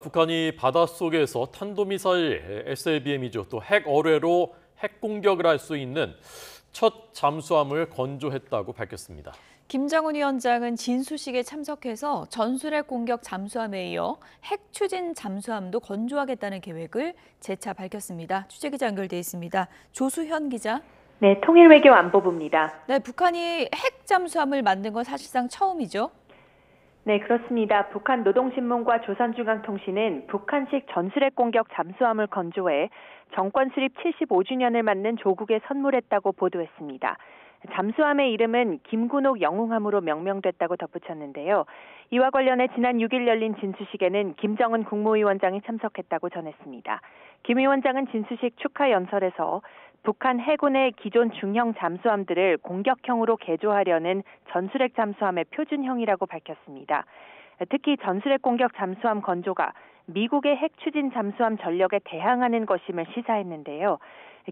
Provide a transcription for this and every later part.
북한이 바닷속에서 탄도미사일 SLBM이죠. 또 핵 어뢰로 핵 공격을 할 수 있는 첫 잠수함을 건조했다고 밝혔습니다. 김정은 위원장은 진수식에 참석해서 전술핵 공격 잠수함에 이어 핵 추진 잠수함도 건조하겠다는 계획을 재차 밝혔습니다. 취재기자 연결돼 있습니다. 조수현 기자. 네, 통일외교안보부입니다. 네, 북한이 핵 잠수함을 만든 건 사실상 처음이죠? 네, 그렇습니다. 북한 노동신문과 조선중앙통신은 북한식 전술핵 공격 잠수함을 건조해 정권 수립 75주년을 맞는 조국에 선물했다고 보도했습니다. 잠수함의 이름은 김군옥 영웅함으로 명명됐다고 덧붙였는데요. 이와 관련해 지난 6일 열린 진수식에는 김정은 국무위원장이 참석했다고 전했습니다. 김 위원장은 진수식 축하 연설에서 북한 해군의 기존 중형 잠수함들을 공격형으로 개조하려는 전술핵 잠수함의 표준형이라고 밝혔습니다. 특히 전술핵 공격 잠수함 건조가 미국의 핵 추진 잠수함 전력에 대항하는 것임을 시사했는데요.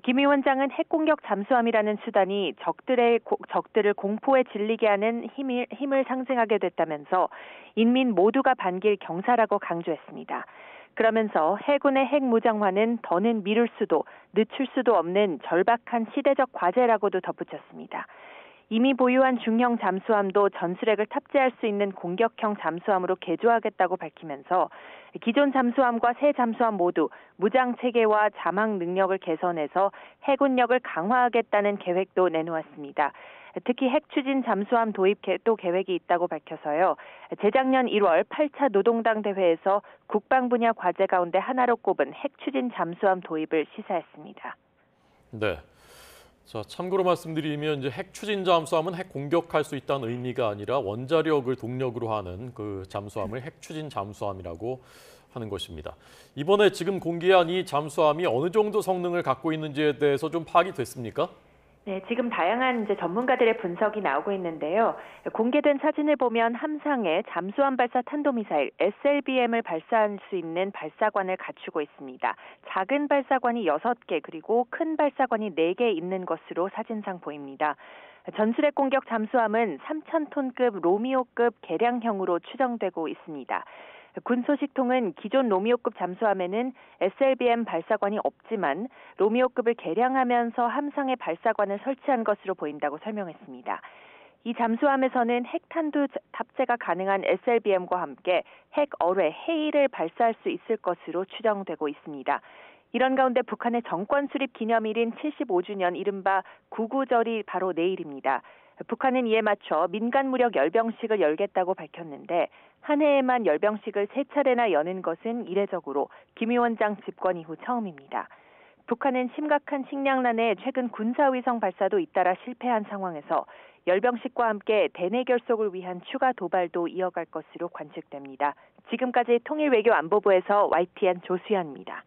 김 위원장은 핵 공격 잠수함이라는 수단이 적들을 공포에 질리게 하는 힘을 상징하게 됐다면서 인민 모두가 반길 경사라고 강조했습니다. 그러면서 해군의 핵 무장화는 더는 미룰 수도 늦출 수도 없는 절박한 시대적 과제라고도 덧붙였습니다. 이미 보유한 중형 잠수함도 전술핵을 탑재할 수 있는 공격형 잠수함으로 개조하겠다고 밝히면서 기존 잠수함과 새 잠수함 모두 무장 체계와 자막 능력을 개선해서 해군력을 강화하겠다는 계획도 내놓았습니다. 특히 핵 추진 잠수함 도입도 계획이 있다고 밝혀서요. 재작년 1월 8차 노동당 대회에서 국방 분야 과제 가운데 하나로 꼽은 핵 추진 잠수함 도입을 시사했습니다. 네. 자, 참고로 말씀드리면 이제 핵 추진 잠수함은 핵 공격할 수 있다는 의미가 아니라 원자력을 동력으로 하는 그 잠수함을 핵 추진 잠수함이라고 하는 것입니다. 이번에 지금 공개한 이 잠수함이 어느 정도 성능을 갖고 있는지에 대해서 좀 파악이 됐습니까? 네, 지금 다양한 전문가들의 분석이 나오고 있는데요. 공개된 사진을 보면 함상에 잠수함 발사 탄도미사일 SLBM을 발사할 수 있는 발사관을 갖추고 있습니다. 작은 발사관이 6개 그리고 큰 발사관이 4개 있는 것으로 사진상 보입니다. 전술핵 공격 잠수함은 3,000톤급 로미오급 개량형으로 추정되고 있습니다. 군소식통은 기존 로미오급 잠수함에는 SLBM 발사관이 없지만 로미오급을 개량하면서 함상에 발사관을 설치한 것으로 보인다고 설명했습니다. 이 잠수함에서는 핵탄두 탑재가 가능한 SLBM과 함께 핵 어뢰 헤이를 발사할 수 있을 것으로 추정되고 있습니다. 이런 가운데 북한의 정권 수립 기념일인 75주년 이른바 구구절이 바로 내일입니다. 북한은 이에 맞춰 민간 무력 열병식을 열겠다고 밝혔는데 한 해에만 열병식을 3차례나 여는 것은 이례적으로 김 위원장 집권 이후 처음입니다. 북한은 심각한 식량난에 최근 군사위성 발사도 잇따라 실패한 상황에서 열병식과 함께 대내 결속을 위한 추가 도발도 이어갈 것으로 관측됩니다. 지금까지 통일외교안보부에서 YTN 조수연입니다.